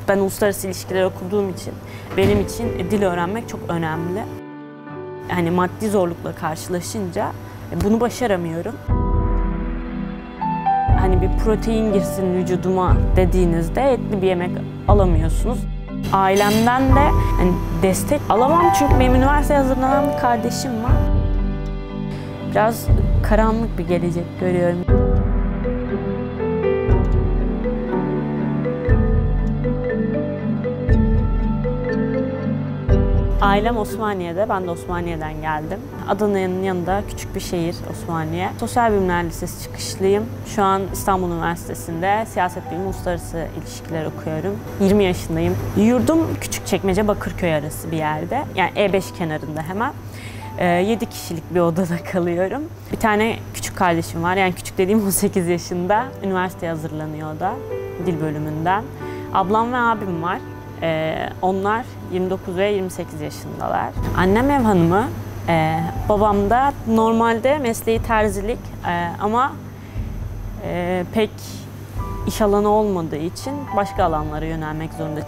Ben uluslararası ilişkiler okuduğum için benim için dil öğrenmek çok önemli. Hani maddi zorlukla karşılaşınca bunu başaramıyorum. Hani bir protein girsin vücuduma dediğinizde etli bir yemek alamıyorsunuz. Ailemden de hani destek alamam çünkü benim üniversiteye hazırlanan bir kardeşim var. Biraz karanlık bir gelecek görüyorum. Ailem Osmaniye'de, ben de Osmaniye'den geldim. Adana'nın yanında küçük bir şehir Osmaniye. Sosyal Bilimler Lisesi çıkışlıyım. Şu an İstanbul Üniversitesi'nde siyaset bilimi, uluslararası ilişkiler okuyorum. 20 yaşındayım. Yurdum Küçükçekmece Bakırköy arası bir yerde. Yani E5 kenarında hemen. 7 kişilik bir odada kalıyorum. Bir tane küçük kardeşim var. Yani küçük dediğim 18 yaşında. Üniversiteye hazırlanıyor o da, dil bölümünden. Ablam ve abim var. Onlar 29 ve 28 yaşındalar. Annem ev hanımı, babam da normalde mesleği terzilik ama pek iş alanı olmadığı için başka alanlara yönelmek zorunda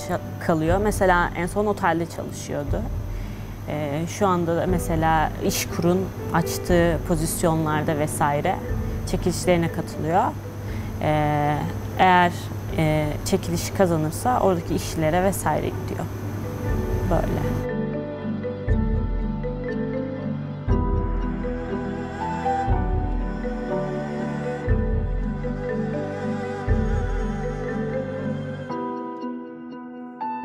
kalıyor. Mesela en son otelde çalışıyordu. Şu anda da mesela İşkur'un açtığı pozisyonlarda vesaire çekilişlerine katılıyor. Eğer çekiliş kazanırsa oradaki işlere vesaire gidiyor. Böyle.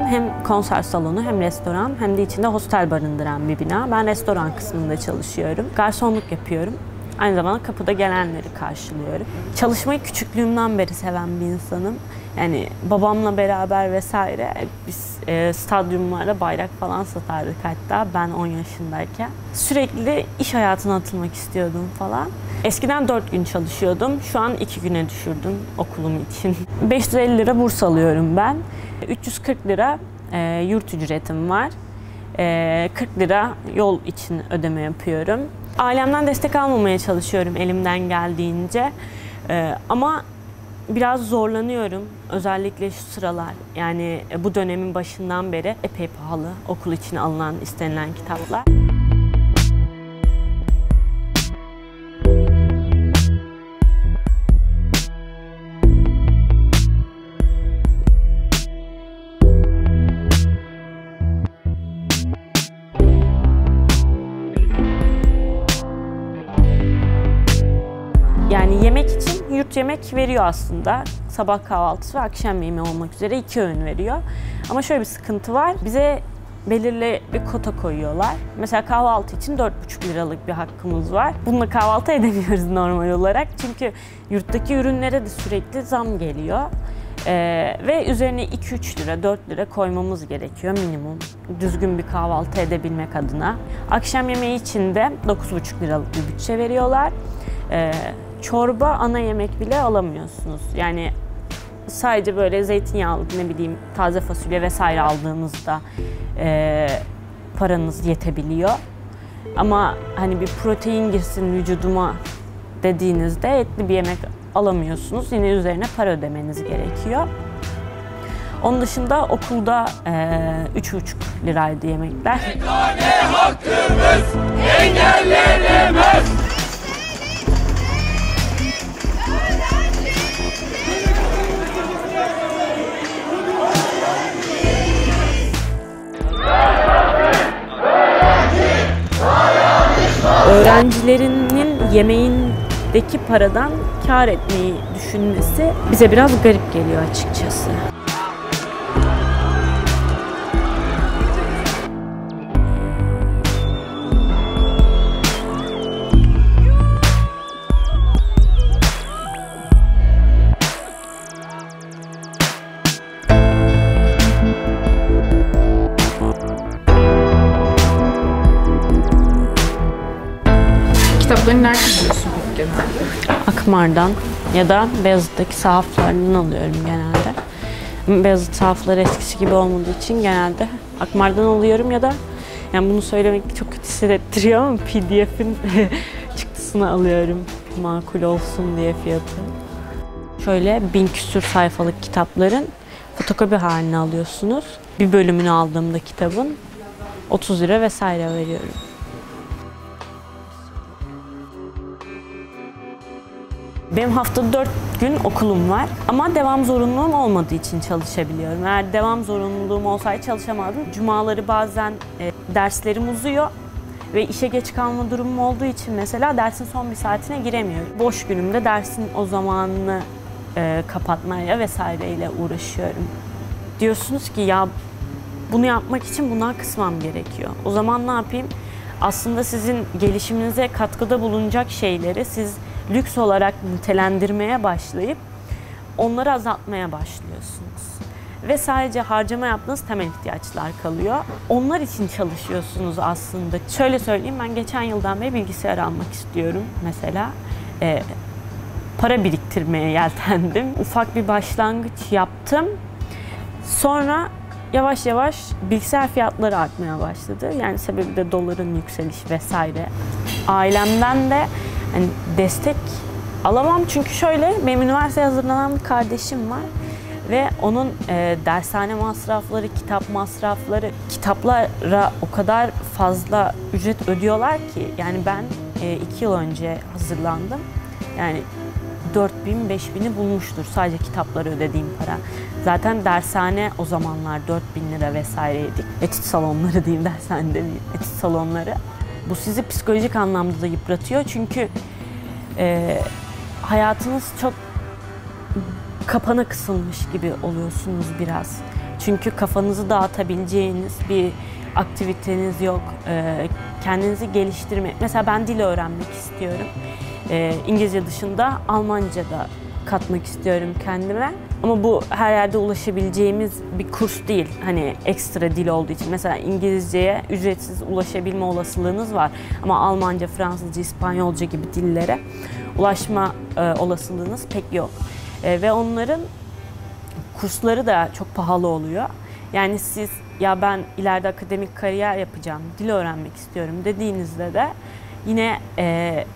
Hem konser salonu hem restoran hem de içinde hostel barındıran bir bina. Ben restoran kısmında çalışıyorum. Garsonluk yapıyorum. Aynı zamanda kapıda gelenleri karşılıyorum. Çalışmayı küçüklüğümden beri seven bir insanım. Yani babamla beraber vesaire biz stadyumlarda bayrak falan satardık hatta ben 10 yaşındayken. Sürekli iş hayatına atılmak istiyordum falan. Eskiden 4 gün çalışıyordum. Şu an 2 güne düşürdüm okulum için. 550 lira burs alıyorum ben. 340 lira yurt ücretim var. 40 lira yol için ödeme yapıyorum. Ailemden destek almamaya çalışıyorum elimden geldiğince. Ama biraz zorlanıyorum. Özellikle şu sıralar. Yani bu dönemin başından beri epey pahalı okul için alınan, istenilen kitaplar. Yani yemek için yurt yemek veriyor aslında. Sabah kahvaltısı ve akşam yemeği olmak üzere 2 öğün veriyor. Ama şöyle bir sıkıntı var. Bize belirli bir kota koyuyorlar. Mesela kahvaltı için 4,5 liralık bir hakkımız var. Bununla kahvaltı edemiyoruz normal olarak. Çünkü yurttaki ürünlere de sürekli zam geliyor. Ve üzerine 2-3 lira, 4 lira koymamız gerekiyor minimum. Düzgün bir kahvaltı edebilmek adına. Akşam yemeği için de 9,5 liralık bir bütçe veriyorlar. Çorba, ana yemek bile alamıyorsunuz. Yani sadece böyle zeytinyağlı, ne bileyim taze fasulye vesaire aldığınızda paranız yetebiliyor. Ama hani bir protein girsin vücuduma dediğinizde etli bir yemek alamıyorsunuz. Yine üzerine para ödemeniz gerekiyor. Onun dışında okulda 3,5 liraydı yemekler. Yegane hakkımız engellenemez. Öğrencilerinin yemeğindeki paradan kâr etmeyi düşünmesi bize biraz garip geliyor açıkçası. Kitapları nereden buluyorsun genelde? Akmar'dan ya da Beyazıt'taki sahaflarından alıyorum genelde. Beyazıt sahafları eskisi gibi olmadığı için genelde Akmar'dan alıyorum ya da yani bunu söylemek çok kötü hissettiriyor ama PDF'in çıktısını alıyorum makul olsun diye fiyatı. Şöyle 1000 küsur sayfalık kitapların fotokopi haline alıyorsunuz. Bir bölümünü aldığımda kitabın 30 lira vesaire veriyorum. Benim haftada 4 gün okulum var ama devam zorunluluğum olmadığı için çalışabiliyorum. Eğer devam zorunluluğum olsaydı çalışamazdım. Cumaları bazen derslerim uzuyor ve işe geç kalma durumum olduğu için mesela dersin son bir saatine giremiyorum. Boş günümde dersin o zamanını kapatmaya vesaireyle uğraşıyorum. Diyorsunuz ki ya bunu yapmak için bundan kısmam gerekiyor. O zaman ne yapayım? Aslında sizin gelişiminize katkıda bulunacak şeyleri siz lüks olarak nitelendirmeye başlayıp onları azaltmaya başlıyorsunuz. Ve sadece harcama yaptığınız temel ihtiyaçlar kalıyor. Onlar için çalışıyorsunuz aslında. Şöyle söyleyeyim, ben geçen yıldan beri bilgisayar almak istiyorum mesela. Para biriktirmeye yeltendim. Ufak bir başlangıç yaptım. Sonra yavaş yavaş bilgisayar fiyatları artmaya başladı. Yani sebebi de doların yükselişi vesaire. Ailemden de hani destek alamam çünkü şöyle, benim üniversiteye hazırlanan bir kardeşim var ve onun dershane masrafları, kitap masrafları, kitaplara o kadar fazla ücret ödüyorlar ki yani ben 2 yıl önce hazırlandım. Yani 4.000-5.000'i bulmuştur sadece kitapları ödediğim para. Zaten dershane o zamanlar 4.000 lira vesaireydi. Etüt salonları diyeyim, dershane demeyeyim, etüt salonları. Bu sizi psikolojik anlamda da yıpratıyor çünkü hayatınız çok kapana kısılmış gibi oluyorsunuz biraz. Çünkü kafanızı dağıtabileceğiniz bir aktiviteniz yok. Kendinizi geliştirme. Mesela ben dil öğrenmek istiyorum. İngilizce dışında Almanca da katmak istiyorum kendime. Ama bu her yerde ulaşabileceğimiz bir kurs değil. Hani ekstra dil olduğu için. Mesela İngilizceye ücretsiz ulaşabilme olasılığınız var. Ama Almanca, Fransızca, İspanyolca gibi dillere ulaşma olasılığınız pek yok. Ve onların kursları da çok pahalı oluyor. Yani siz ya ben ileride akademik kariyer yapacağım, dil öğrenmek istiyorum dediğinizde de yine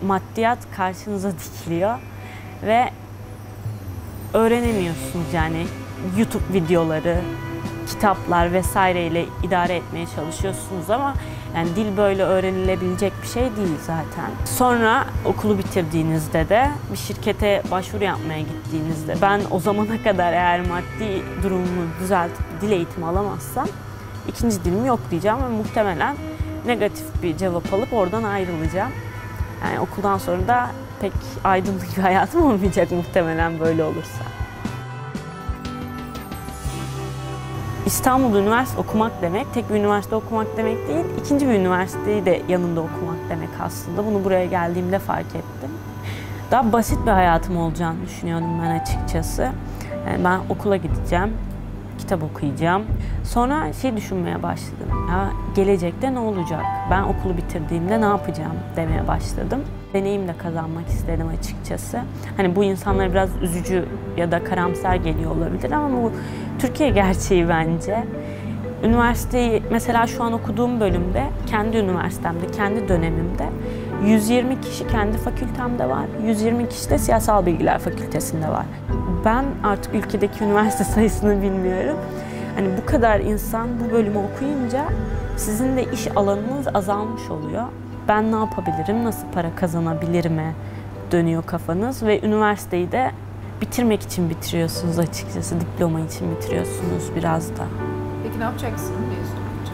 maddiyat karşınıza dikiliyor ve öğrenemiyorsunuz. Yani YouTube videoları, kitaplar vesaireyle idare etmeye çalışıyorsunuz ama yani dil böyle öğrenilebilecek bir şey değil zaten. Sonra okulu bitirdiğinizde de bir şirkete başvuru yapmaya gittiğinizde ben o zamana kadar eğer maddi durumumu düzeltip dil eğitimi alamazsam ikinci dilimi yok diyeceğim ve muhtemelen negatif bir cevap alıp oradan ayrılacağım. Yani okuldan sonra da pek aydınlık bir hayatım olmayacak muhtemelen böyle olursa. İstanbul'da üniversite okumak demek, tek bir üniversite okumak demek değil, ikinci bir üniversiteyi de yanında okumak demek aslında. Bunu buraya geldiğimde fark ettim. Daha basit bir hayatım olacağını düşünüyordum ben açıkçası. Yani ben okula gideceğim, kitap okuyacağım. Sonra düşünmeye başladım. Ya gelecekte ne olacak? Ben okulu bitirdiğimde ne yapacağım demeye başladım. Deneyim de kazanmak istedim açıkçası. Hani bu insanlara biraz üzücü ya da karamsar geliyor olabilir ama bu Türkiye gerçeği bence. Üniversiteyi mesela şu an okuduğum bölümde, kendi üniversitemde, kendi dönemimde 120 kişi kendi fakültemde var. 120 kişi de Siyasal Bilgiler Fakültesinde var. Ben artık ülkedeki üniversite sayısını bilmiyorum. Hani bu kadar insan bu bölümü okuyunca sizin de iş alanınız azalmış oluyor. Ben ne yapabilirim, nasıl para kazanabilirim'e dönüyor kafanız ve üniversiteyi de bitirmek için bitiriyorsunuz açıkçası, diploma için bitiriyorsunuz biraz da. Peki ne yapacaksın mezun olunca?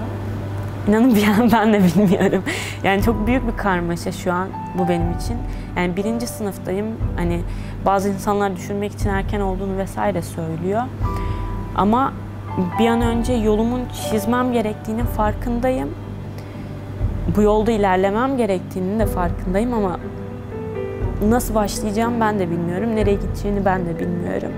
İnanın bir an ben de bilmiyorum. Yani çok büyük bir karmaşa şu an bu benim için. Yani 1. sınıftayım. Hani bazı insanlar düşünmek için erken olduğunu vesaire söylüyor. Ama bir an önce yolumun çizmem gerektiğinin farkındayım. Bu yolda ilerlemem gerektiğinin de farkındayım ama nasıl başlayacağım ben de bilmiyorum. Nereye gideceğini ben de bilmiyorum.